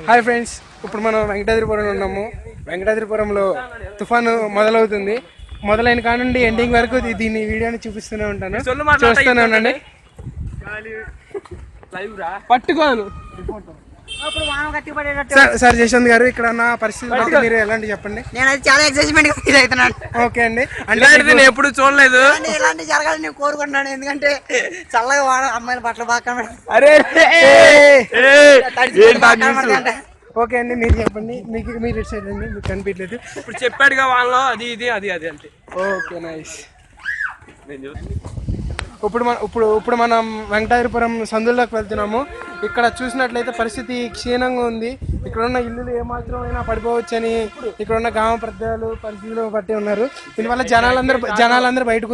Hi friends, ఇప్పుడు మనం వెంకటాద్రిపురంలో ఉన్నాము. వెంకటాద్రిపురంలో తుఫాను మొదలవుతుంది. మొదలైన కానుండి ఎండింగ్ వరకు దీన్ని వీడియోని చూపిస్తూనే ఉంటాను, చూస్తూనే ఉండండి. పట్టుకోను సార్ జయశంత్ గారు, ఇక్కడ ఉన్న పరిస్థితి మీరు ఎలాంటి చెప్పండి. నేనైతే చాలా ఎక్సైట్మెంట్ గా ఫీల్ అవుతున్నాను. ఓకే అండి, అంటే నేను ఎప్పుడు చూడలేదు. ఇలాంటి జరగాలని నేను కోరుకుంటున్నాను, ఎందుకంటే చల్లగా వాడ అమ్మాయిల బట్టలు బాగా కనబడతాయి. ఓకే అండి, మీరు చెప్పండి. మీరు సైడ్ అండి, మీకు కనిపించలేదు. ఇప్పుడు చెప్పాడుగా వాళ్ళలో అది ఇది అది అది అంటే. Okay nice. ఇప్పుడు మనం వెంకటాద్రిపురం సందుల్లోకి వెళ్తున్నాము. ఇక్కడ చూసినట్లయితే పరిస్థితి క్షీణంగా ఉంది. ఇక్కడ ఉన్న ఇల్లులు ఏమాత్రమైనా పడిపోవచ్చని ఇక్కడ ఉన్న గ్రామ పెద్దలు పరిస్థితులు బట్టి ఉన్నారు. దీనివల్ల జనాలందరూ బయటకు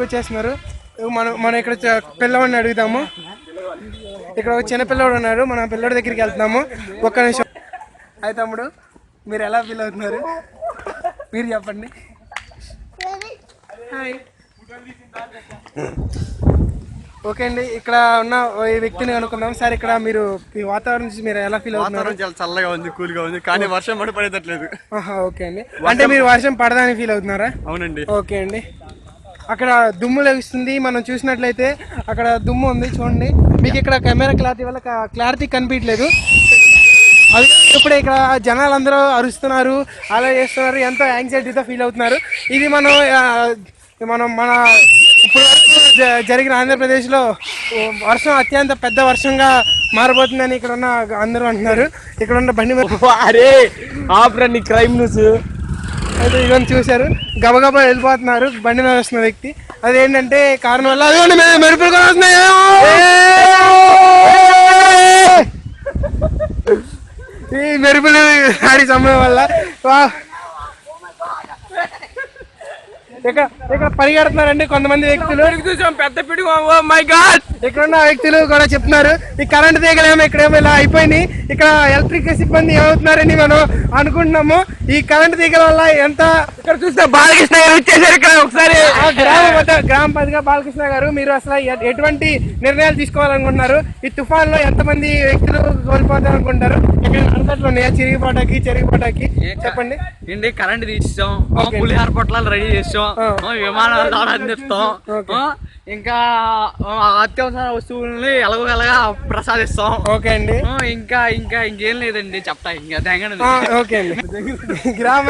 వచ్చేస్తున్నారు. మనం ఇక్కడ పిల్లవాడిని అడుగుతాము. ఇక్కడ ఒక చిన్న పిల్లవాడు ఉన్నారు, మన పిల్లడి దగ్గరికి వెళ్తున్నాము. ఒక్క నిమిషం. అయితే తమ్ముడు, మీరు ఎలా ఫీల్ అవుతున్నారు మీరు చెప్పండి. ఓకే అండి, ఇక్కడ ఉన్న ఈ వ్యక్తిని అనుకుందాం. సార్, ఇక్కడ మీరు ఈ వాతావరణం నుంచి మీరు ఎలా ఫీల్ అవుతున్నారు? చాలా చల్లగా ఉంది, కూల్ గా ఉంది, కానీ వర్షం పడేటట్లేదు. ఓకే అండి, అంటే మీరు వర్షం పడదని ఫీల్ అవుతున్నారా? అవునండి. ఓకే అండి, అక్కడ దుమ్ము లభిస్తుంది. మనం చూసినట్లయితే అక్కడ దుమ్ము ఉంది, చూడండి. మీకు ఇక్కడ కెమెరా క్లారిటీ వల్ల క్లారిటీ కనిపించలేదు. అది ఇప్పుడే ఇక్కడ జనాలందరూ అరుస్తున్నారు, అలా చేస్తున్నారు, ఎంతో యాంగ్జైటీతో ఫీల్ అవుతున్నారు. ఇది మన ఇప్పుడు వరకు జరిగిన ఆంధ్రప్రదేశ్లో వర్షం అత్యంత పెద్ద వర్షంగా మారబోతుందని ఇక్కడ ఉన్న అందరూ అంటున్నారు. ఇక్కడ ఉన్న బండి క్రైమ్ న్యూస్ అయితే ఇవన్నీ చూశారు, గబగబా వెళ్ళిపోతున్నారు బండి మీద వస్తున్న వ్యక్తి. అదేంటంటే కారణం వల్ల అదిగోండి మెరుపులు కూడా వస్తున్నాయి. ఈ మెరుపులు ఆడి సమయం వల్ల ఇక్కడ పరిగెడుతున్నారండి కొంతమంది వ్యక్తులు. పెద్ద పిడి, మై గాడ్. ఇక్కడ ఉన్న వ్యక్తులు కూడా చెప్తున్నారు, ఈ కరెంట్ తీగలేమో ఇక్కడేమో ఇలా అయిపోయినాయి, ఇక్కడ ఎలక్ట్రిక్ సిబ్బంది ఏమవుతున్నారని మనం అనుకుంటున్నాము. ఈ కరెంట్ తీగల వల్ల ఎంత ఇక్కడ చూస్తే బాలకృష్ణ గారు వచ్చేసారు. ఇక్కడ ఒకసారి గ్రామ పంచాయతీ బాలకృష్ణ గారు, మీరు అసలు ఎటువంటి నిర్ణయాలు తీసుకోవాలనుకుంటున్నారు? ఈ తుఫాన్ లో ఎంతమంది వ్యక్తులు కోల్పోతారు అనుకుంటారు? ఇక్కడ అంతట్లో ఉన్నాయా చెరిగిపోటాకి చెప్పండి. ఏంటి, కరెంట్ తీసాం, పులిహార పొట్లాలు రెడీ చేసాం, విమానాలు అందిస్తాం, ఇంకా అత్యవసర వస్తువుల్ని ఎలాగోలాగా ప్రసాదిస్తాం. ఓకే అండి, ఇంకా ఇంకేం లేదండి చెప్తా. ఇంకా ఓకే అండి, గ్రామ